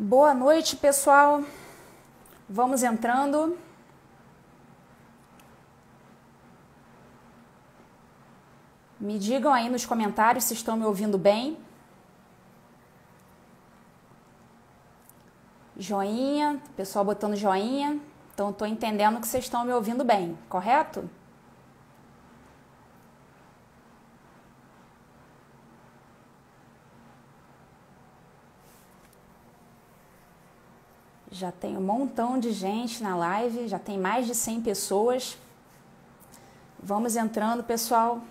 Boa noite, pessoal. Vamos entrando. Me digam aí nos comentários se estão me ouvindo bem. Joinha, pessoal botando joinha. Então, estou entendendo que vocês estão me ouvindo bem, correto? Já tem um montão de gente na live, já tem mais de 100 pessoas. Vamos entrando, pessoal.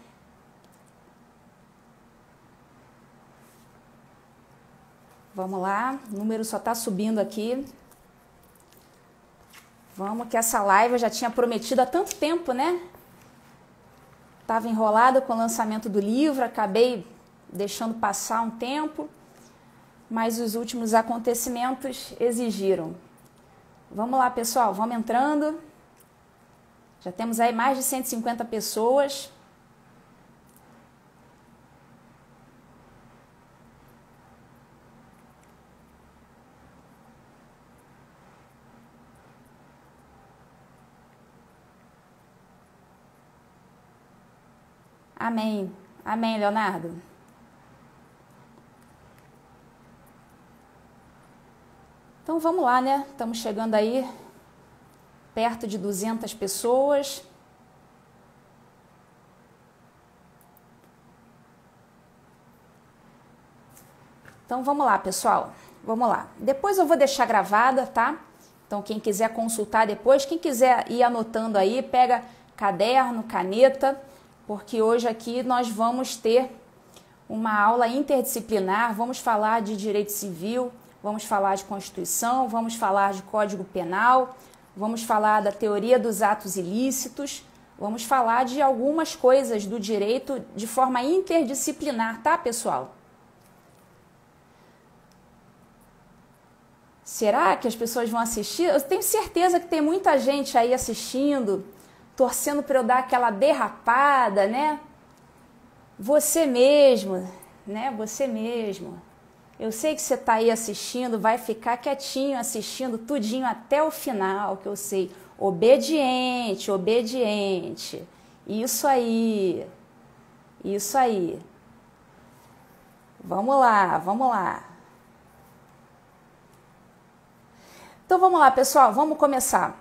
Vamos lá, o número só está subindo aqui. Vamos que essa live eu já tinha prometido há tanto tempo, né? Estava enrolada com o lançamento do livro, acabei deixando passar um tempo, mas os últimos acontecimentos exigiram. Vamos lá, pessoal, vamos entrando. Já temos aí mais de 150 pessoas. Amém. Amém, Leonardo. Então vamos lá, né? Estamos chegando aí perto de 200 pessoas. Então vamos lá, pessoal. Vamos lá. Depois eu vou deixar gravada, tá? Então quem quiser consultar depois, quem quiser ir anotando aí, pega caderno, caneta, porque hoje aqui nós vamos ter uma aula interdisciplinar, vamos falar de direito civil, vamos falar de Constituição, vamos falar de Código Penal, vamos falar da teoria dos atos ilícitos, vamos falar de algumas coisas do direito de forma interdisciplinar, tá, pessoal? Será que as pessoas vão assistir? Eu tenho certeza que tem muita gente aí assistindo, torcendo para eu dar aquela derrapada, né? Você mesmo, né? Você mesmo. Eu sei que você está aí assistindo, vai ficar quietinho assistindo tudinho até o final, que eu sei. Obediente, obediente. Isso aí. Isso aí. Vamos lá, vamos lá. Então vamos lá, pessoal, vamos começar.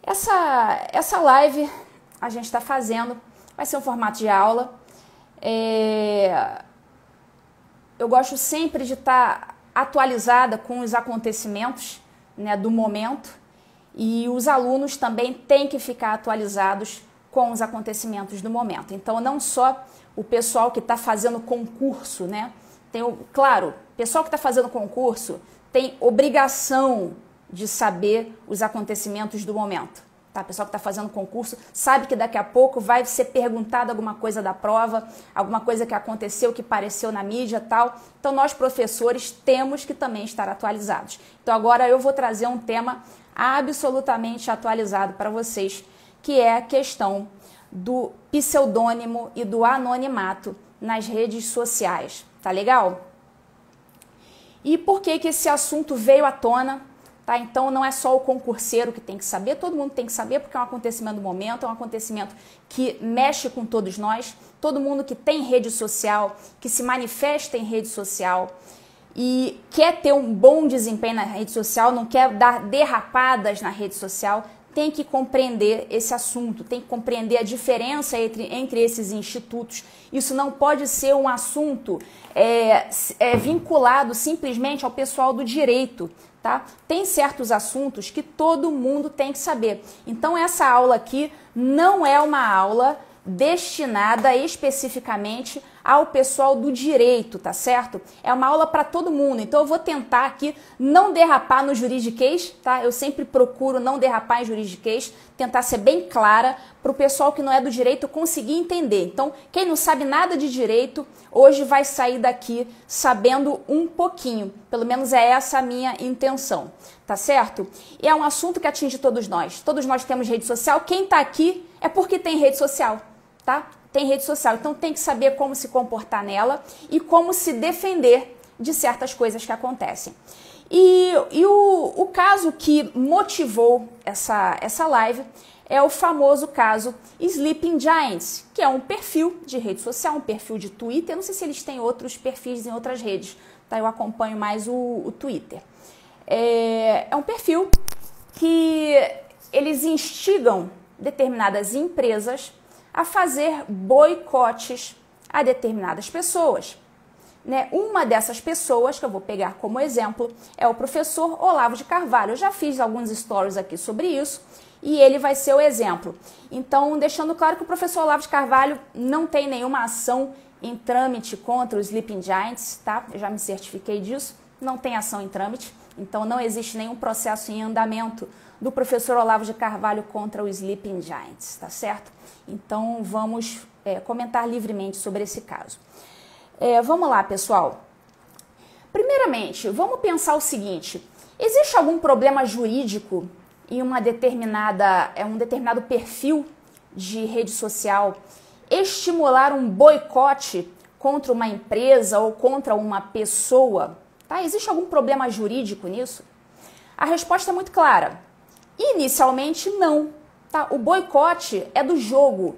Essa live a gente está fazendo, vai ser um formato de aula. Eu gosto sempre de estar atualizada com os acontecimentos, né, do momento, e os alunos também têm que ficar atualizados com os acontecimentos do momento. Então, não só o pessoal que está fazendo concurso, né? Claro, o pessoal que está fazendo concurso tem obrigação de saber os acontecimentos do momento. Tá? O pessoal que está fazendo concurso sabe que daqui a pouco vai ser perguntado alguma coisa da prova, alguma coisa que aconteceu, que apareceu na mídia, tal. Então, nós, professores, temos que também estar atualizados. Então, agora eu vou trazer um tema absolutamente atualizado para vocês, que é a questão do pseudônimo e do anonimato nas redes sociais. Tá legal? E por que esse assunto veio à tona? Tá? Então, não é só o concurseiro que tem que saber, todo mundo tem que saber, porque é um acontecimento do momento, é um acontecimento que mexe com todos nós, todo mundo que tem rede social, que se manifesta em rede social e quer ter um bom desempenho na rede social, não quer dar derrapadas na rede social, tem que compreender esse assunto, tem que compreender a diferença entre esses institutos. Isso não pode ser um assunto vinculado simplesmente ao pessoal do direito, tá? Tem certos assuntos que todo mundo tem que saber. Então, essa aula aqui não é uma aula destinada especificamente ao pessoal do direito, tá certo? É uma aula para todo mundo, então eu vou tentar aqui não derrapar no juridiquês, tá? Eu sempre procuro não derrapar em juridiquês, tentar ser bem clara para o pessoal que não é do direito conseguir entender. Então, quem não sabe nada de direito, hoje vai sair daqui sabendo um pouquinho, pelo menos é essa a minha intenção, tá certo? E é um assunto que atinge todos nós temos rede social, quem tá aqui é porque tem rede social, tá? Tem rede social, então tem que saber como se comportar nela e como se defender de certas coisas que acontecem. E o caso que motivou essa live é o famoso caso Sleeping Giants, que é um perfil de rede social, um perfil de Twitter. Eu não sei se eles têm outros perfis em outras redes, tá? Eu acompanho mais o Twitter. É um perfil que eles instigam determinadas empresas a fazer boicotes a determinadas pessoas. Né? Uma dessas pessoas, que eu vou pegar como exemplo, é o professor Olavo de Carvalho. Eu já fiz alguns stories aqui sobre isso e ele vai ser o exemplo. Então, deixando claro que o professor Olavo de Carvalho não tem nenhuma ação em trâmite contra os Sleeping Giants, tá? Eu já me certifiquei disso, não tem ação em trâmite, então não existe nenhum processo em andamento do professor Olavo de Carvalho contra os Sleeping Giants, tá certo? Então, vamos comentar livremente sobre esse caso. Vamos lá, pessoal. Primeiramente, vamos pensar o seguinte: existe algum problema jurídico em um determinado perfil de rede social estimular um boicote contra uma empresa ou contra uma pessoa? Tá? Existe algum problema jurídico nisso? A resposta é muito clara. Inicialmente, não. Tá? O boicote é do jogo.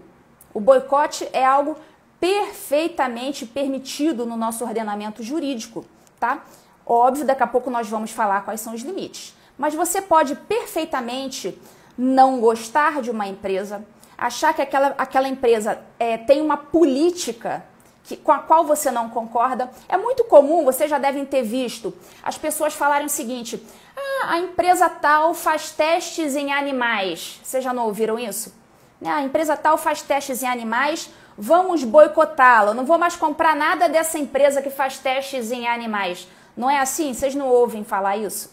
O boicote é algo perfeitamente permitido no nosso ordenamento jurídico, tá? Óbvio, daqui a pouco nós vamos falar quais são os limites. Mas você pode perfeitamente não gostar de uma empresa, achar que aquela empresa tem uma política com a qual você não concorda. É muito comum, vocês já devem ter visto, as pessoas falarem o seguinte: a empresa tal faz testes em animais. Vocês já não ouviram isso? A empresa tal faz testes em animais, vamos boicotá-la, não vou mais comprar nada dessa empresa que faz testes em animais. Não é assim? Vocês não ouvem falar isso?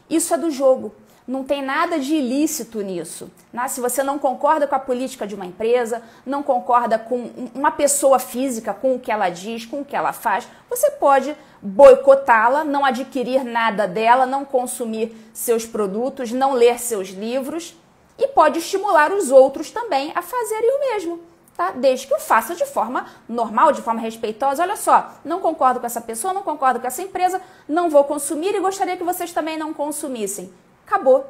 Isso é do jogo. Não tem nada de ilícito nisso. Né? Se você não concorda com a política de uma empresa, não concorda com uma pessoa física, com o que ela diz, com o que ela faz, você pode boicotá-la, não adquirir nada dela, não consumir seus produtos, não ler seus livros e pode estimular os outros também a fazerem o mesmo. Tá? Desde que o faça de forma normal, de forma respeitosa. Olha só, não concordo com essa pessoa, não concordo com essa empresa, não vou consumir e gostaria que vocês também não consumissem. Acabou.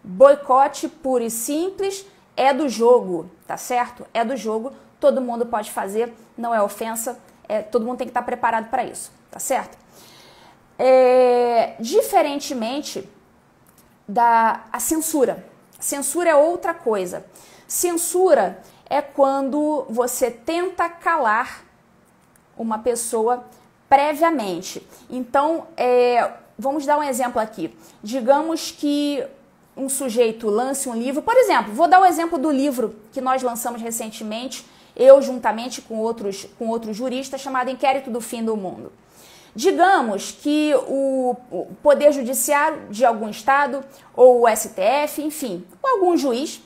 Boicote puro e simples é do jogo, tá certo? É do jogo, todo mundo pode fazer, não é ofensa, todo mundo tem que estar preparado para isso, tá certo? Diferentemente da censura. Censura é outra coisa. Censura é quando você tenta calar uma pessoa previamente. Então, vamos dar um exemplo aqui. Digamos que um sujeito lance um livro. Por exemplo, vou dar o exemplo do livro que nós lançamos recentemente, eu juntamente com outros juristas, chamado Inquérito do Fim do Mundo. Digamos que o Poder Judiciário de algum estado, ou o STF, enfim, algum juiz,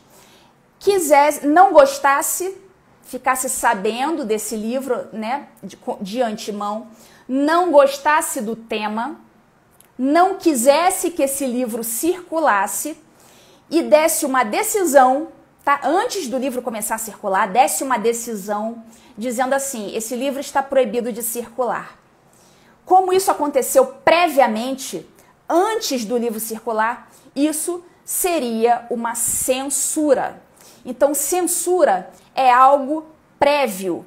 quisesse, não gostasse, ficasse sabendo desse livro, né, de antemão, não gostasse do tema, não quisesse que esse livro circulasse e desse uma decisão, tá? Antes do livro começar a circular, desse uma decisão dizendo assim: esse livro está proibido de circular. Como isso aconteceu previamente, antes do livro circular, isso seria uma censura. Então, censura é algo prévio.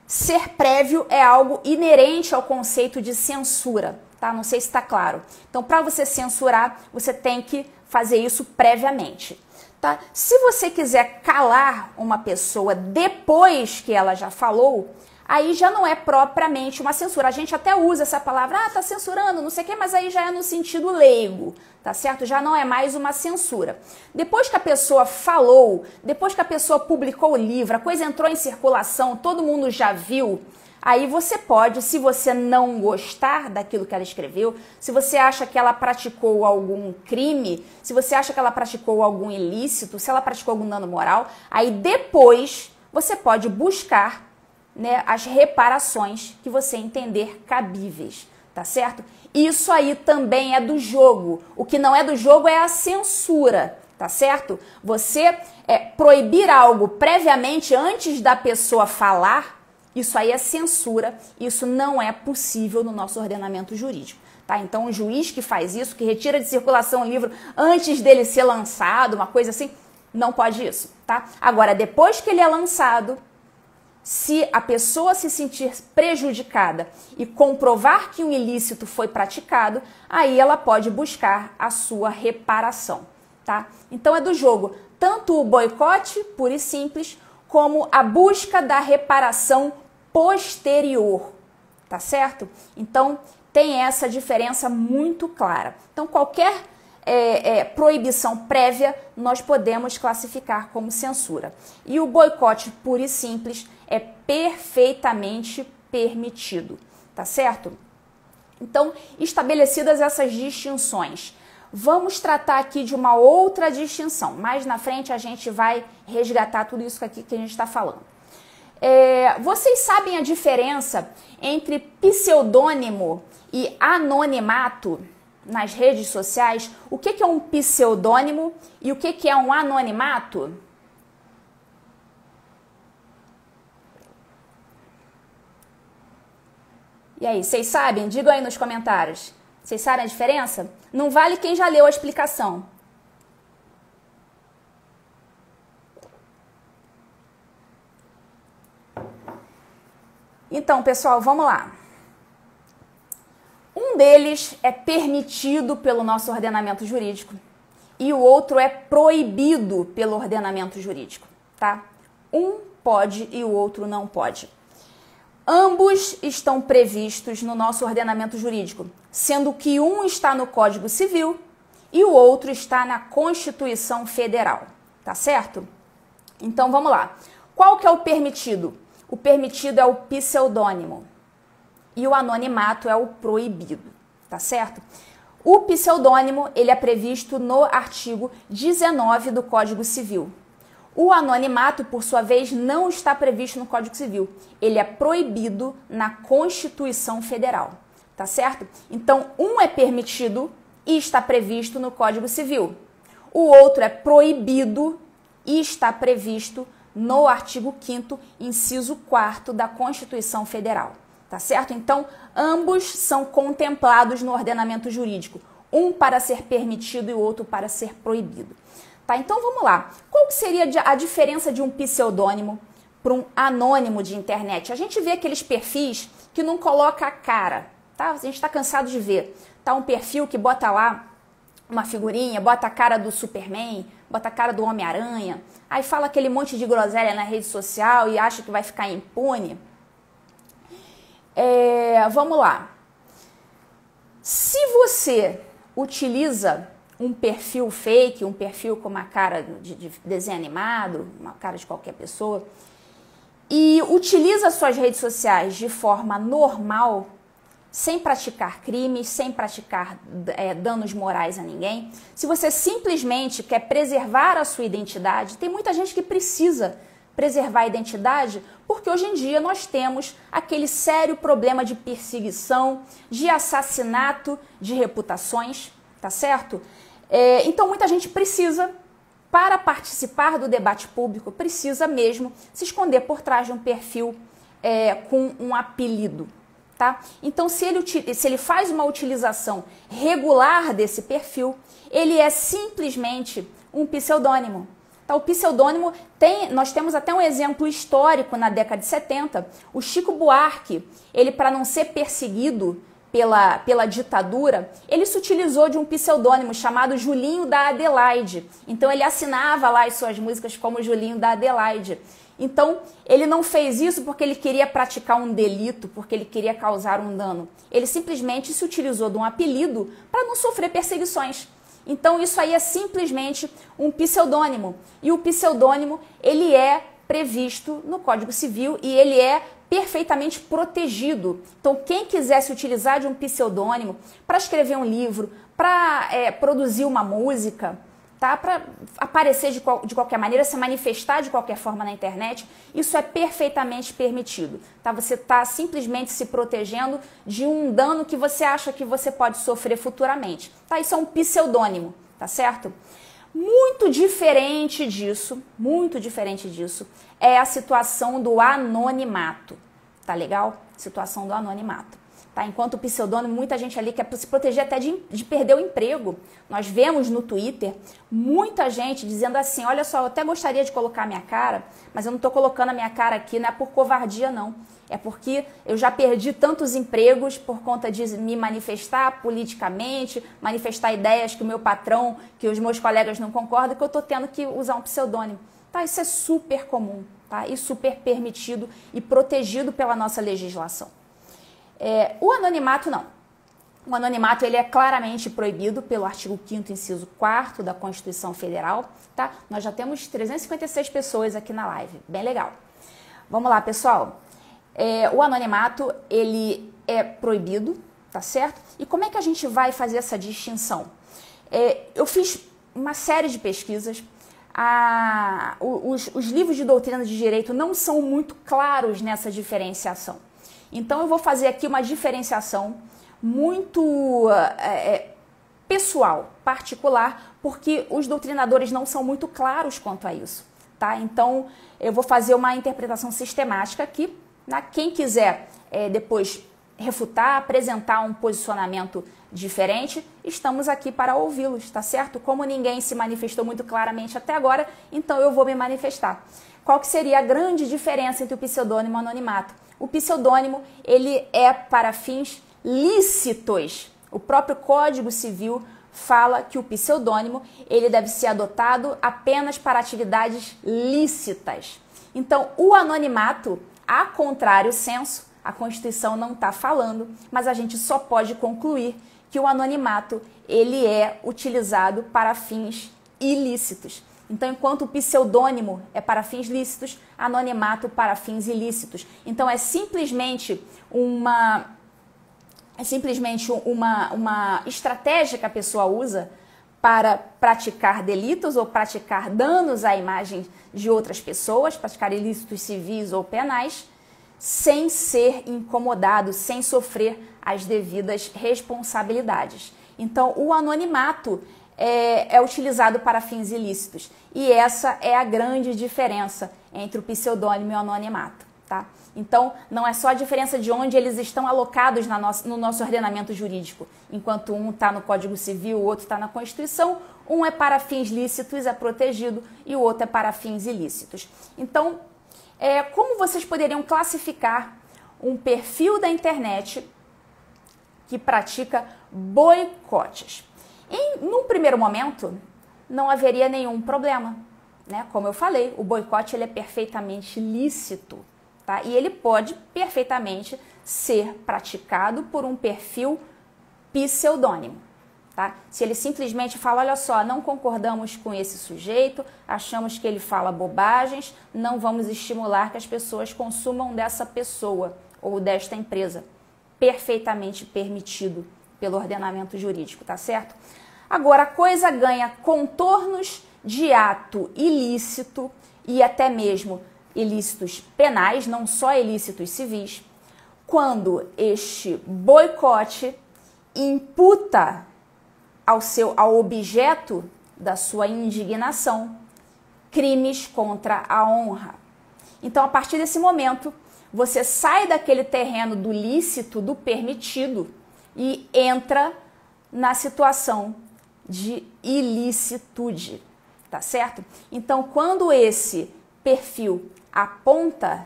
Ser prévio é algo inerente ao conceito de censura, tá? Não sei se está claro. Então, para você censurar, você tem que fazer isso previamente, tá? Se você quiser calar uma pessoa depois que ela já falou, aí já não é propriamente uma censura. A gente até usa essa palavra, tá censurando, não sei o quê, mas aí já é no sentido leigo, tá certo? Já não é mais uma censura. Depois que a pessoa falou, depois que a pessoa publicou o livro, a coisa entrou em circulação, todo mundo já viu, aí você pode, se você não gostar daquilo que ela escreveu, se você acha que ela praticou algum crime, se você acha que ela praticou algum ilícito, se ela praticou algum dano moral, aí depois você pode buscar, né, as reparações que você entender cabíveis, tá certo? Isso aí também é do jogo. O que não é do jogo é a censura, tá certo? Você proibir algo previamente antes da pessoa falar, Isso aí é censura, isso não é possível no nosso ordenamento jurídico. Tá? Então, o juiz que faz isso, que retira de circulação o livro antes dele ser lançado, uma coisa assim, não pode isso. Tá? Agora, depois que ele é lançado, se a pessoa se sentir prejudicada e comprovar que um ilícito foi praticado, aí ela pode buscar a sua reparação. Tá? Então, é do jogo tanto o boicote, puro e simples, como a busca da reparação posterior. Tá certo? Então, tem essa diferença muito clara. Então, qualquer proibição prévia nós podemos classificar como censura. E o boicote puro e simples é perfeitamente permitido, tá certo? Então, estabelecidas essas distinções, vamos tratar aqui de uma outra distinção. Mais na frente a gente vai resgatar tudo isso aqui que a gente está falando. Vocês sabem a diferença entre pseudônimo e anonimato nas redes sociais? O que é um pseudônimo e o que é um anonimato? E aí, vocês sabem? Digam aí nos comentários. Vocês sabem a diferença? Não vale quem já leu a explicação. Então, pessoal, vamos lá. Um deles é permitido pelo nosso ordenamento jurídico e o outro é proibido pelo ordenamento jurídico, tá? Um pode e o outro não pode. Ambos estão previstos no nosso ordenamento jurídico, sendo que um está no Código Civil e o outro está na Constituição Federal, tá certo? Então, vamos lá. Qual que é o permitido? O permitido é o pseudônimo e o anonimato é o proibido, tá certo? O pseudônimo, ele é previsto no artigo 19 do Código Civil. O anonimato, por sua vez, não está previsto no Código Civil. Ele é proibido na Constituição Federal, tá certo? Então, um é permitido e está previsto no Código Civil. O outro é proibido e está previsto no artigo 5º, inciso 4º da Constituição Federal, tá certo? Então, ambos são contemplados no ordenamento jurídico, um para ser permitido e o outro para ser proibido. Tá, então vamos lá. Qual que seria a diferença de um pseudônimo para um anônimo de internet? A gente vê aqueles perfis que não coloca a cara, tá? A gente está cansado de ver. Tá um perfil que bota lá uma figurinha, bota a cara do Superman, bota a cara do Homem-Aranha, aí fala aquele monte de groselha na rede social e acha que vai ficar impune. Vamos lá. Se você utiliza um perfil fake, um perfil com uma cara de desenho animado, uma cara de qualquer pessoa, e utiliza suas redes sociais de forma normal, sem praticar crimes, sem praticar danos morais a ninguém, se você simplesmente quer preservar a sua identidade, tem muita gente que precisa preservar a identidade, porque hoje em dia nós temos aquele sério problema de perseguição, de assassinato de reputações, tá certo? Então muita gente precisa, para participar do debate público, precisa mesmo se esconder por trás de um perfil com um apelido, tá? Então se ele faz uma utilização regular desse perfil, ele é simplesmente um pseudônimo. Tá, o pseudônimo nós temos até um exemplo histórico na década de 70, o Chico Buarque, ele para não ser perseguido pela ditadura, ele se utilizou de um pseudônimo chamado Julinho da Adelaide. Então ele assinava lá as suas músicas como Julinho da Adelaide. Então ele não fez isso porque ele queria praticar um delito, porque ele queria causar um dano. Ele simplesmente se utilizou de um apelido para não sofrer perseguições. Então isso aí é simplesmente um pseudônimo. E o pseudônimo, ele é previsto no Código Civil e ele é perfeitamente protegido. Então quem quiser se utilizar de um pseudônimo para escrever um livro, para produzir uma música, tá? Para aparecer de qualquer maneira, se manifestar de qualquer forma na internet, isso é perfeitamente permitido. Tá? Você está simplesmente se protegendo de um dano que você acha que você pode sofrer futuramente. Tá? Isso é um pseudônimo, tá certo? Muito diferente disso, é a situação do anonimato. tá legal? Situação do anonimato. Tá? Enquanto o pseudônimo, muita gente ali quer se proteger até de perder o emprego. Nós vemos no Twitter muita gente dizendo assim, olha só, eu até gostaria de colocar a minha cara, mas eu não estou colocando a minha cara aqui, não é por covardia não. É porque eu já perdi tantos empregos por conta de me manifestar politicamente, manifestar ideias que o meu patrão, que os meus colegas não concordam, que eu estou tendo que usar um pseudônimo. Tá? Isso é super comum, tá? E super permitido e protegido pela nossa legislação. O anonimato não. O anonimato ele é claramente proibido pelo artigo 5º, inciso 4º da Constituição Federal. Tá? Nós já temos 356 pessoas aqui na live, bem legal. Vamos lá, pessoal. O anonimato ele é proibido, tá certo? E como é que a gente vai fazer essa distinção? Eu fiz uma série de pesquisas. Os livros de doutrina de direito não são muito claros nessa diferenciação. Então, eu vou fazer aqui uma diferenciação muito pessoal, particular, porque os doutrinadores não são muito claros quanto a isso, tá? Então, eu vou fazer uma interpretação sistemática aqui, né? Quem quiser depois refutar, apresentar um posicionamento diferente, estamos aqui para ouvi-los, tá certo? Como ninguém se manifestou muito claramente até agora, então eu vou me manifestar. Qual que seria a grande diferença entre o pseudônimo e o anonimato? O pseudônimo, ele é para fins lícitos. O próprio Código Civil fala que o pseudônimo, ele deve ser adotado apenas para atividades lícitas. Então, o anonimato, a contrário senso, a Constituição não está falando, mas a gente só pode concluir que o anonimato, ele é utilizado para fins ilícitos. Então, enquanto o pseudônimo é para fins lícitos, anonimato para fins ilícitos. Então, é simplesmente uma estratégia que a pessoa usa para praticar delitos ou praticar danos à imagem de outras pessoas, praticar ilícitos civis ou penais, sem ser incomodado, sem sofrer as devidas responsabilidades. Então, o anonimato é utilizado para fins ilícitos. E essa é a grande diferença entre o pseudônimo e o anonimato, tá? Então, não é só a diferença de onde eles estão alocados no nosso ordenamento jurídico. Enquanto um está no Código Civil, o outro está na Constituição, um é para fins lícitos, é protegido, e o outro é para fins ilícitos. Então, como vocês poderiam classificar um perfil da internet que pratica boicotes? Num primeiro momento, não haveria nenhum problema, né? Como eu falei, o boicote ele é perfeitamente lícito, tá? E ele pode perfeitamente ser praticado por um perfil pseudônimo, tá? Se ele simplesmente fala, olha só, não concordamos com esse sujeito, achamos que ele fala bobagens, não vamos estimular que as pessoas consumam dessa pessoa ou desta empresa. Perfeitamente permitido pelo ordenamento jurídico, tá certo? Agora, a coisa ganha contornos de ato ilícito e até mesmo ilícitos penais, não só ilícitos civis, quando este boicote imputa ao objeto da sua indignação crimes contra a honra. Então, a partir desse momento, você sai daquele terreno do lícito, do permitido, e entra na situação de ilicitude, tá certo? Então, quando esse perfil aponta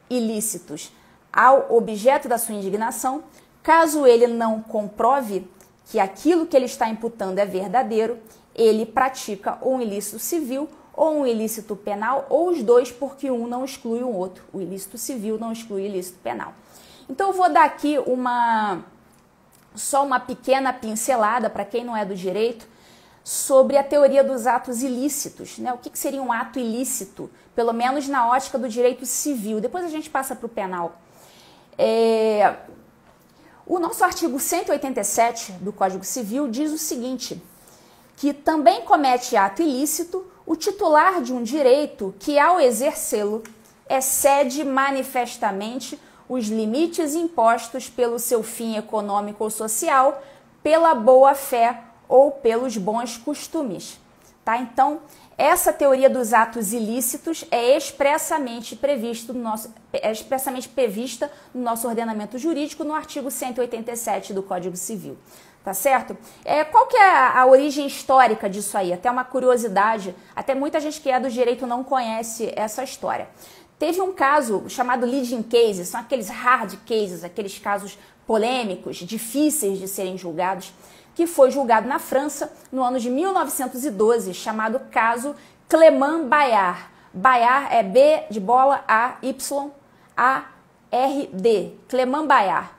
ilícitos ao objeto da sua indignação, caso ele não comprove que aquilo que ele está imputando é verdadeiro, ele pratica ou um ilícito civil ou um ilícito penal, ou os dois, porque um não exclui o outro. O ilícito civil não exclui o ilícito penal. Então, eu vou dar aqui só uma pequena pincelada, para quem não é do direito, sobre a teoria dos atos ilícitos, né? O que seria um ato ilícito, pelo menos na ótica do direito civil. Depois a gente passa para o penal. O nosso artigo 187 do Código Civil diz o seguinte, que também comete ato ilícito o titular de um direito que, ao exercê-lo, excede manifestamente os limites impostos pelo seu fim econômico ou social, pela boa-fé ou pelos bons costumes. Tá? Então, Essa teoria dos atos ilícitos é expressamente prevista no nosso ordenamento jurídico no artigo 187 do Código Civil. Tá certo? Qual que é a origem histórica disso aí? Até uma curiosidade, até muita gente que é do direito não conhece essa história. Teve um caso chamado leading cases, são aqueles hard cases, aqueles casos polêmicos, difíceis de serem julgados, que foi julgado na França no ano de 1912, chamado caso Clément Bayard. Bayard é B de bola, A, Y, A, R, D. Clément Bayard.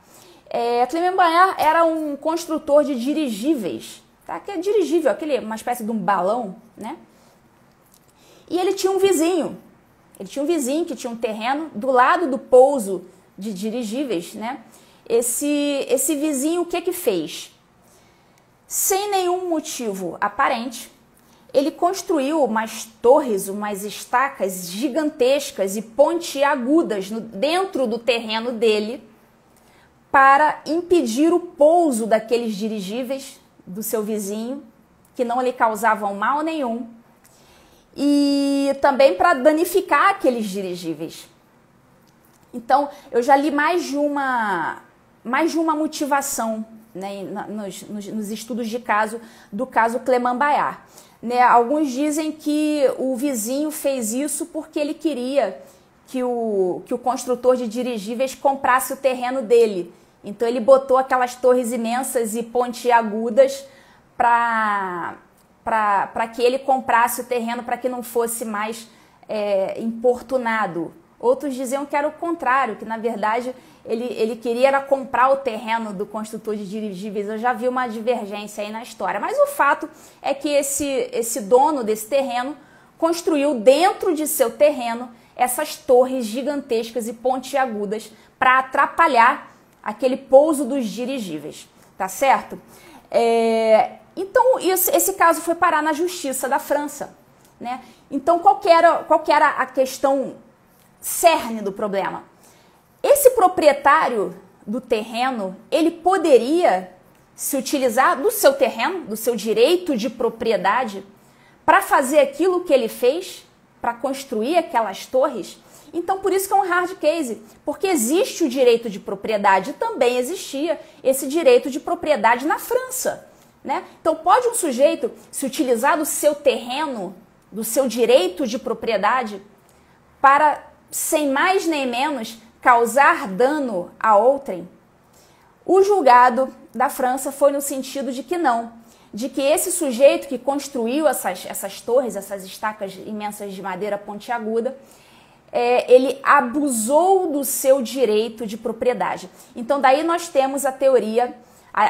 Clément Bayard era um construtor de dirigíveis, tá? Que é dirigível, uma espécie de um balão, né? E ele tinha um vizinho. Ele tinha um vizinho que tinha um terreno do lado do pouso de dirigíveis, né? Esse vizinho, o que fez? Sem nenhum motivo aparente, ele construiu umas torres, umas estacas gigantescas e pontiagudas dentro do terreno dele para impedir o pouso daqueles dirigíveis do seu vizinho, que não lhe causavam mal nenhum, e também para danificar aqueles dirigíveis. Então, eu já li mais de uma motivação, né, nos estudos de caso do caso Clément Bayard. Né, alguns dizem que o vizinho fez isso porque ele queria que o construtor de dirigíveis comprasse o terreno dele. Então ele botou aquelas torres imensas e pontiagudas para que ele comprasse o terreno, para que não fosse mais importunado. Outros diziam que era o contrário, que na verdade ele queria era comprar o terreno do construtor de dirigíveis. Eu já vi uma divergência aí na história. Mas o fato é que esse dono desse terreno construiu dentro de seu terreno essas torres gigantescas e pontiagudas para atrapalhar aquele pouso dos dirigíveis, tá certo? Então, esse caso foi parar na Justiça da França, né? Então, qual que era a questão cerne do problema? Esse proprietário do terreno, ele poderia se utilizar do seu terreno, do seu direito de propriedade, para fazer aquilo que ele fez, para construir aquelas torres. Então, por isso que é um hard case, porque existe o direito de propriedade, também existia esse direito de propriedade na França, né? Então, pode um sujeito se utilizar do seu terreno, do seu direito de propriedade, para, sem mais nem menos, causar dano a outrem? O julgado da França foi no sentido de que não, de que esse sujeito que construiu essas torres, essas estacas imensas de madeira pontiaguda, ele abusou do seu direito de propriedade. Então, daí nós temos a teoria,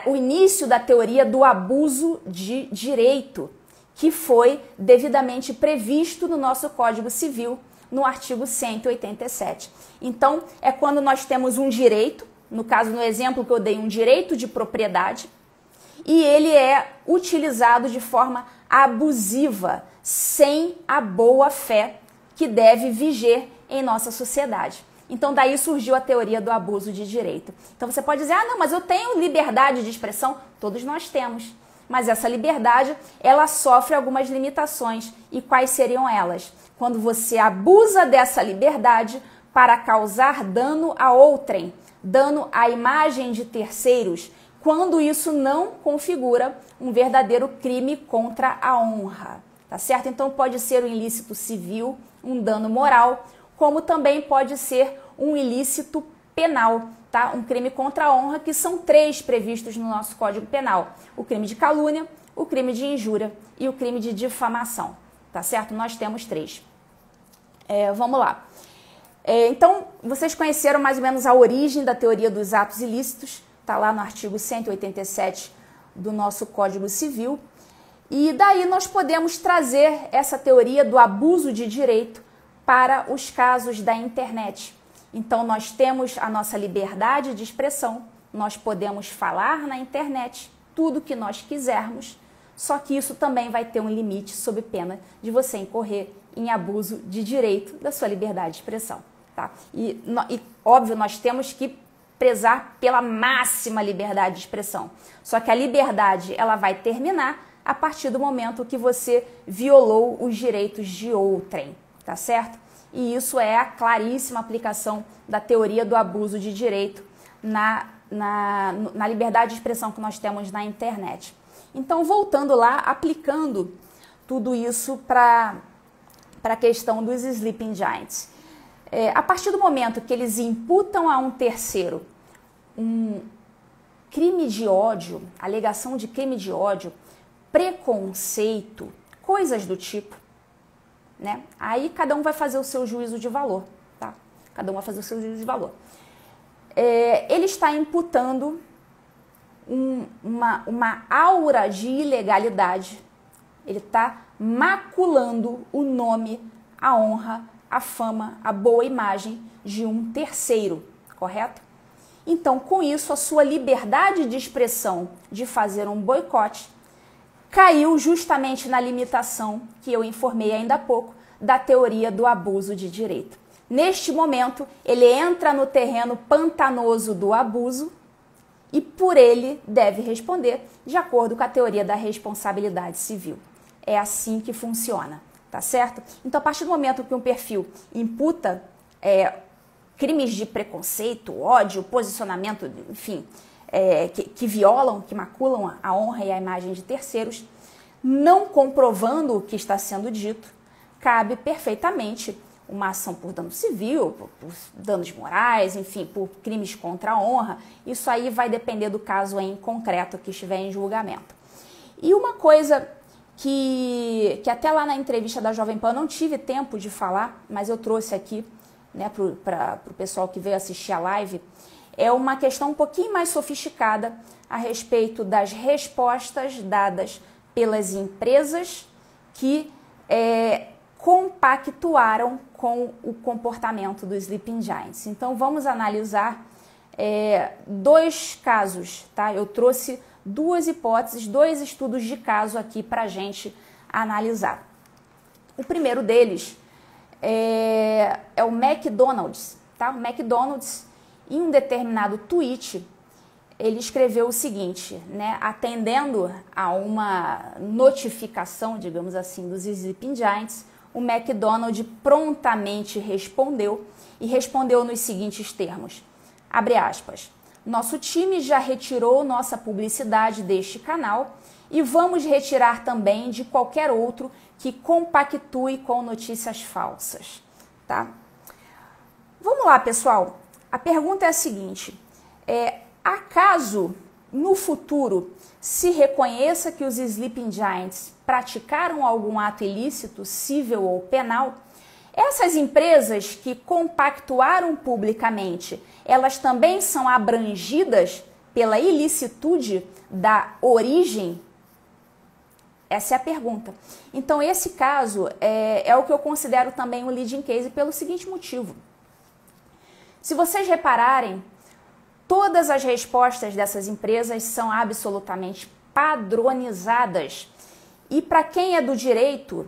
o início da teoria do abuso de direito, que foi devidamente previsto no nosso Código Civil, no artigo 187. Então, é quando nós temos um direito, no caso, no exemplo que eu dei, um direito de propriedade, e ele é utilizado de forma abusiva, sem a boa-fé que deve viger em nossa sociedade. Então, daí surgiu a teoria do abuso de direito. Então, você pode dizer, não, mas eu tenho liberdade de expressão. Todos nós temos. Mas essa liberdade, ela sofre algumas limitações. E quais seriam elas? Quando você abusa dessa liberdade para causar dano a outrem, dano à imagem de terceiros, quando isso não configura um verdadeiro crime contra a honra, tá certo? Então pode ser um ilícito civil, um dano moral, como também pode ser um ilícito penal, tá? Um crime contra a honra, que são 3 previstos no nosso Código Penal: o crime de calúnia, o crime de injúria e o crime de difamação, tá certo? Nós temos 3. Vamos lá. Então, vocês conheceram mais ou menos a origem da teoria dos atos ilícitos, está lá no artigo 187 do nosso Código Civil, e daí nós podemos trazer essa teoria do abuso de direito para os casos da internet. Então, nós temos a nossa liberdade de expressão, nós podemos falar na internet tudo o que nós quisermos, só que isso também vai ter um limite sob pena de você incorrer em abuso de direito da sua liberdade de expressão, tá? E óbvio, nós temos que prezar pela máxima liberdade de expressão. Só que a liberdade, ela vai terminar a partir do momento que você violou os direitos de outrem, tá certo? E isso é a claríssima aplicação da teoria do abuso de direito na liberdade de expressão que nós temos na internet. Então, voltando lá, aplicando tudo isso para a questão dos Sleeping Giants. A partir do momento que eles imputam a um terceiro um crime de ódio, alegação de crime de ódio, preconceito, coisas do tipo, né? Aí cada um vai fazer o seu juízo de valor, tá? Cada um vai fazer o seu juízo de valor. Ele está imputando uma aura de ilegalidade, ele está maculando o nome, a honra, a fama, a boa imagem de um terceiro, correto? Então, com isso, a sua liberdade de expressão de fazer um boicote caiu justamente na limitação que eu informei ainda há pouco da teoria do abuso de direito. Neste momento, ele entra no terreno pantanoso do abuso e por ele deve responder de acordo com a teoria da responsabilidade civil. É assim que funciona, tá certo? Então, a partir do momento que um perfil imputa crimes de preconceito, ódio, posicionamento, enfim, que violam, que maculam a honra e a imagem de terceiros, não comprovando o que está sendo dito, cabe perfeitamente uma ação por dano civil, por danos morais, enfim, por crimes contra a honra. Isso aí vai depender do caso em concreto que estiver em julgamento. E uma coisa que até lá na entrevista da Jovem Pan eu não tive tempo de falar, mas eu trouxe aqui, né, para o pessoal que veio assistir a live, é uma questão um pouquinho mais sofisticada a respeito das respostas dadas pelas empresas que compactuaram com o comportamento dos Sleeping Giants. Então, vamos analisar dois casos, tá? Eu trouxe duas hipóteses, dois estudos de caso aqui para a gente analisar. O primeiro deles é o McDonald's, tá? O McDonald's, em um determinado tweet, ele escreveu o seguinte, né? Atendendo a uma notificação, digamos assim, dos Sleeping Giants, o McDonald's prontamente respondeu e respondeu nos seguintes termos, abre aspas, nosso time já retirou nossa publicidade deste canal e vamos retirar também de qualquer outro que compactue com notícias falsas, tá? Vamos lá, pessoal. A pergunta é a seguinte, acaso no futuro se reconheça que os Sleeping Giants praticaram algum ato ilícito, civil ou penal, essas empresas que compactuaram publicamente, elas também são abrangidas pela ilicitude da origem? Essa é a pergunta. Então, esse caso é o que eu considero também um leading case pelo seguinte motivo. Se vocês repararem, todas as respostas dessas empresas são absolutamente padronizadas. E para quem é do direito,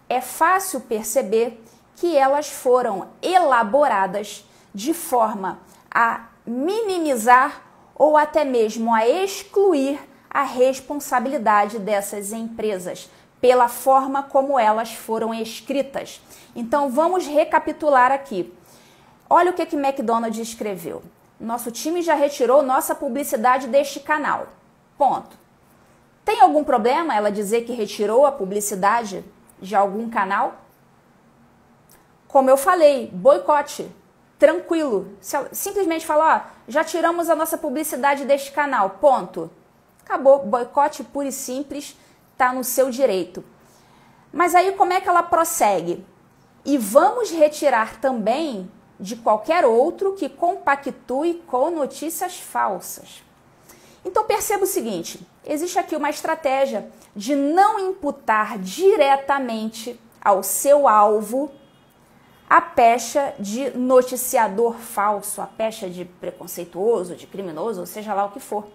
é fácil perceber que elas foram elaboradas de forma a minimizar ou até mesmo a excluir a responsabilidade dessas empresas, pela forma como elas foram escritas. Então, vamos recapitular aqui. Olha o que McDonald's escreveu. Nosso time já retirou nossa publicidade deste canal. Ponto. Tem algum problema ela dizer que retirou a publicidade de algum canal? Como eu falei, boicote, tranquilo. Se ela simplesmente falar, já tiramos a nossa publicidade deste canal, ponto. Acabou, boicote puro e simples, está no seu direito. Mas aí como é que ela prossegue? E vamos retirar também de qualquer outro que compactue com notícias falsas. Então perceba o seguinte, existe aqui uma estratégia de não imputar diretamente ao seu alvo a pecha de noticiador falso, a pecha de preconceituoso, de criminoso, ou seja lá o que for.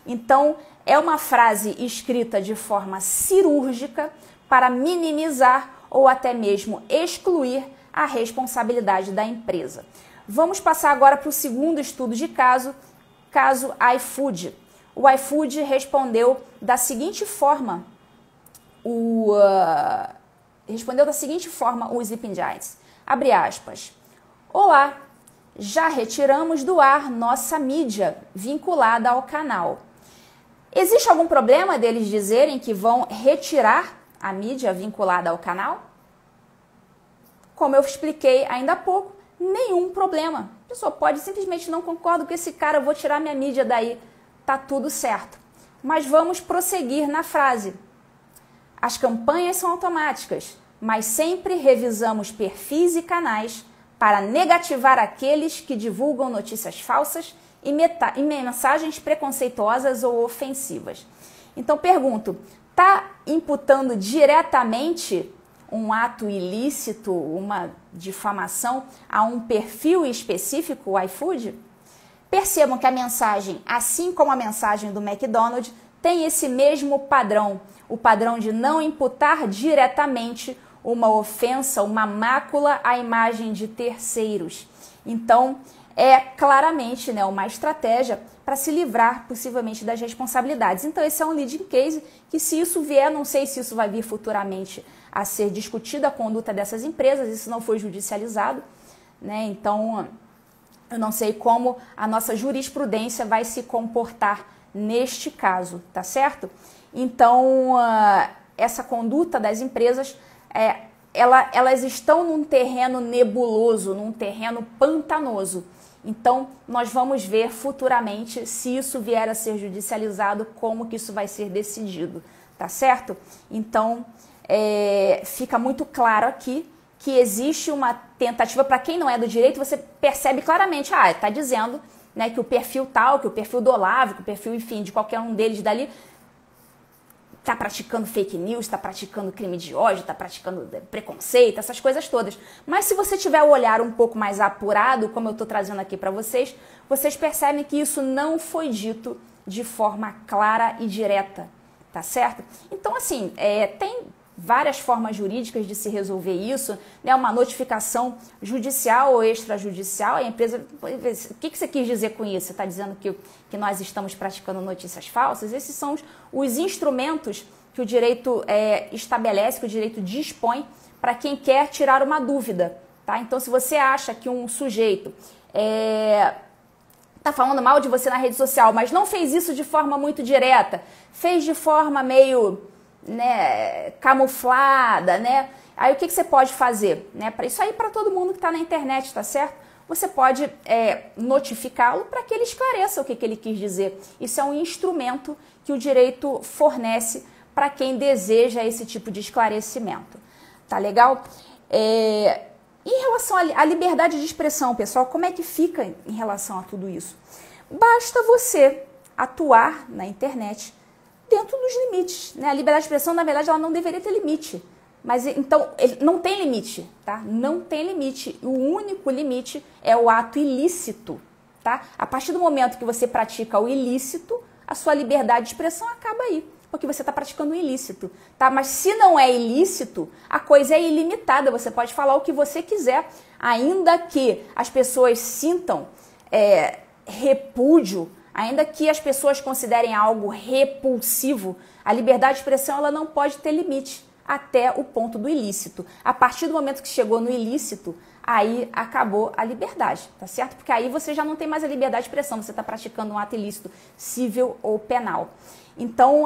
Então, é uma frase escrita de forma cirúrgica para minimizar ou até mesmo excluir a responsabilidade da empresa. Vamos passar agora para o segundo estudo de caso, caso iFood. O iFood respondeu da seguinte forma respondeu da seguinte forma o Sleeping Giants, abre aspas, olá, já retiramos do ar nossa mídia vinculada ao canal. Existe algum problema deles dizerem que vão retirar a mídia vinculada ao canal? Como eu expliquei ainda há pouco, nenhum problema. A pessoa pode simplesmente não concordo com esse cara, eu vou tirar minha mídia daí. Tá tudo certo. Mas vamos prosseguir na frase. As campanhas são automáticas, mas sempre revisamos perfis e canais para negativar aqueles que divulgam notícias falsas e mensagens preconceituosas ou ofensivas. Então pergunto, está imputando diretamente um ato ilícito, uma difamação a um perfil específico, o iFood? Percebam que a mensagem, assim como a mensagem do McDonald's, tem esse mesmo padrão, o padrão de não imputar diretamente uma ofensa, uma mácula à imagem de terceiros. Então, é claramente, né, uma estratégia para se livrar possivelmente das responsabilidades. Então, esse é um leading case que, se isso vier, não sei se isso vai vir futuramente a ser discutido, a conduta dessas empresas, isso não foi judicializado, né? Então, eu não sei como a nossa jurisprudência vai se comportar neste caso, tá certo? Então, essa conduta das empresas, elas estão num terreno nebuloso, num terreno pantanoso. Então, nós vamos ver futuramente, se isso vier a ser judicializado, como que isso vai ser decidido, tá certo? Então, fica muito claro aqui que existe uma tentativa, para quem não é do direito, você percebe claramente, está dizendo, né, que o perfil tal, que o perfil do Olavo, que o perfil, enfim, de qualquer um deles dali, está praticando fake news, está praticando crime de ódio, está praticando preconceito, essas coisas todas. Mas se você tiver o olhar um pouco mais apurado, como eu estou trazendo aqui para vocês, vocês percebem que isso não foi dito de forma clara e direta, tá certo? Então, assim, tem várias formas jurídicas de se resolver isso, né? Uma notificação judicial ou extrajudicial, a empresa, o que você quis dizer com isso? Você está dizendo que nós estamos praticando notícias falsas? Esses são os instrumentos que o direito estabelece, que o direito dispõe para quem quer tirar uma dúvida, tá? Então, se você acha que um sujeito está falando mal de você na rede social, mas não fez isso de forma muito direta, fez de forma meio, né, camuflada, né? Aí o que você pode fazer, né? Para isso aí, para todo mundo que está na internet, tá certo? Você pode notificá-lo para que ele esclareça o que ele quis dizer. Isso é um instrumento que o direito fornece para quem deseja esse tipo de esclarecimento. Tá legal? Em relação à liberdade de expressão, pessoal, como é que fica em relação a tudo isso? Basta você atuar na internet dentro dos limites, né? A liberdade de expressão, na verdade, ela não deveria ter limite. Mas, então, não tem limite, tá? Não tem limite. O único limite é o ato ilícito, tá? A partir do momento que você pratica o ilícito, a sua liberdade de expressão acaba aí, porque você está praticando o ilícito, tá? Mas se não é ilícito, a coisa é ilimitada. Você pode falar o que você quiser, ainda que as pessoas sintam repúdio, ainda que as pessoas considerem algo repulsivo, a liberdade de expressão ela não pode ter limite até o ponto do ilícito. A partir do momento que chegou no ilícito, aí acabou a liberdade, tá certo? Porque aí você já não tem mais a liberdade de expressão, você está praticando um ato ilícito civil ou penal. Então,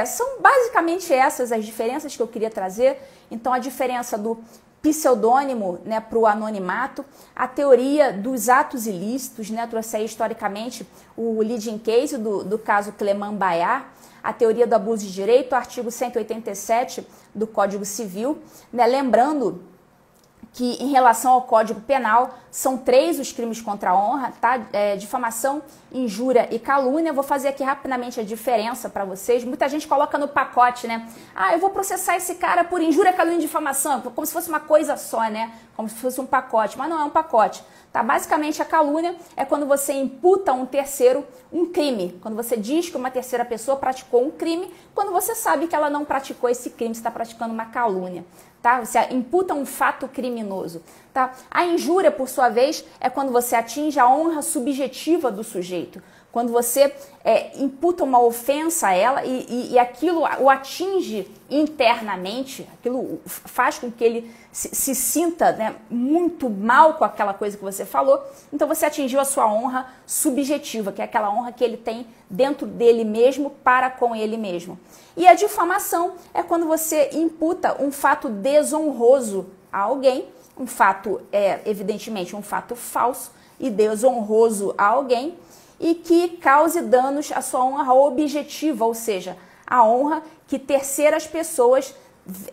são basicamente essas as diferenças que eu queria trazer. Então, a diferença do pseudônimo, né, para o anonimato, a teoria dos atos ilícitos, né, trouxe aí historicamente o leading case do caso Cleman Bayar, a teoria do abuso de direito, o artigo 187 do Código Civil, né, lembrando que em relação ao Código Penal, são 3 os crimes contra a honra, tá? Difamação, injúria e calúnia. Vou fazer aqui rapidamente a diferença para vocês. Muita gente coloca no pacote, né? Eu vou processar esse cara por injúria, calúnia e difamação, como se fosse uma coisa só, né? Como se fosse um pacote, mas não é um pacote. Tá? Basicamente, a calúnia é quando você imputa a um terceiro um crime. Quando você diz que uma terceira pessoa praticou um crime, quando você sabe que ela não praticou esse crime, você está praticando uma calúnia. Tá? Você imputa um fato criminoso. Tá? A injúria, por sua vez, é quando você atinge a honra subjetiva do sujeito. quando você imputa uma ofensa a ela e aquilo o atinge internamente, aquilo faz com que ele se sinta, né, muito mal com aquela coisa que você falou, então você atingiu a sua honra subjetiva, que é aquela honra que ele tem dentro dele mesmo para com ele mesmo. E a difamação é quando você imputa um fato desonroso a alguém, um fato, evidentemente, um fato falso e desonroso a alguém, e que cause danos à sua honra objetiva, ou seja, a honra que terceiras pessoas,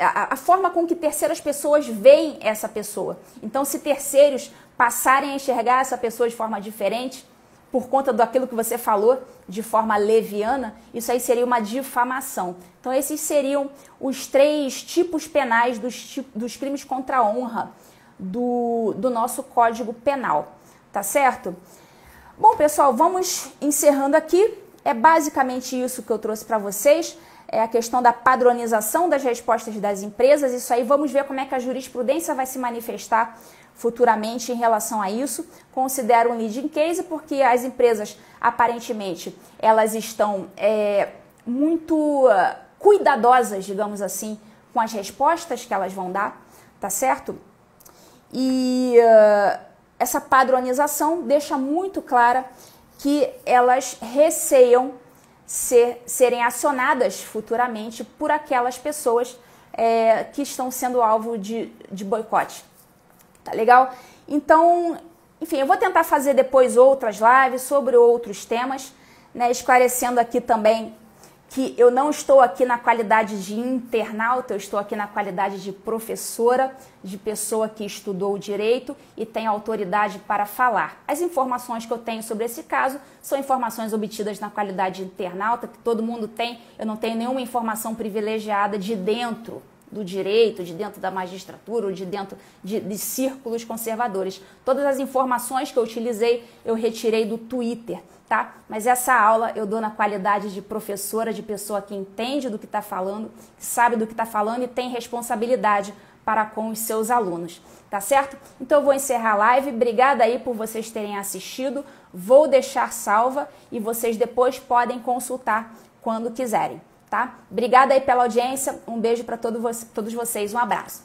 a forma com que terceiras pessoas veem essa pessoa. Então, se terceiros passarem a enxergar essa pessoa de forma diferente, por conta daquilo que você falou, de forma leviana, isso aí seria uma difamação. Então, esses seriam os 3 tipos penais dos crimes contra a honra do nosso Código Penal, tá certo? Bom, pessoal, vamos encerrando aqui. É basicamente isso que eu trouxe para vocês, é a questão da padronização das respostas das empresas. Isso aí, vamos ver como é que a jurisprudência vai se manifestar futuramente em relação a isso. Considero um leading case porque as empresas, aparentemente, elas estão muito cuidadosas, digamos assim, com as respostas que elas vão dar, tá certo? E essa padronização deixa muito clara que elas receiam serem acionadas futuramente por aquelas pessoas que estão sendo alvo de boicote. Tá legal? Então, enfim, eu vou tentar fazer depois outras lives sobre outros temas, né, esclarecendo aqui também que eu não estou aqui na qualidade de internauta, eu estou aqui na qualidade de professora, de pessoa que estudou direito e tem autoridade para falar. As informações que eu tenho sobre esse caso são informações obtidas na qualidade de internauta, que todo mundo tem, eu não tenho nenhuma informação privilegiada de dentro do direito, de dentro da magistratura ou de dentro de círculos conservadores. Todas as informações que eu utilizei, eu retirei do Twitter, tá? Mas essa aula eu dou na qualidade de professora, de pessoa que entende do que está falando, que sabe do que está falando e tem responsabilidade para com os seus alunos, tá certo? Então eu vou encerrar a live. Obrigada aí por vocês terem assistido. Vou deixar salva e vocês depois podem consultar quando quiserem. Tá? Obrigada aí pela audiência, um beijo para todos vocês, um abraço.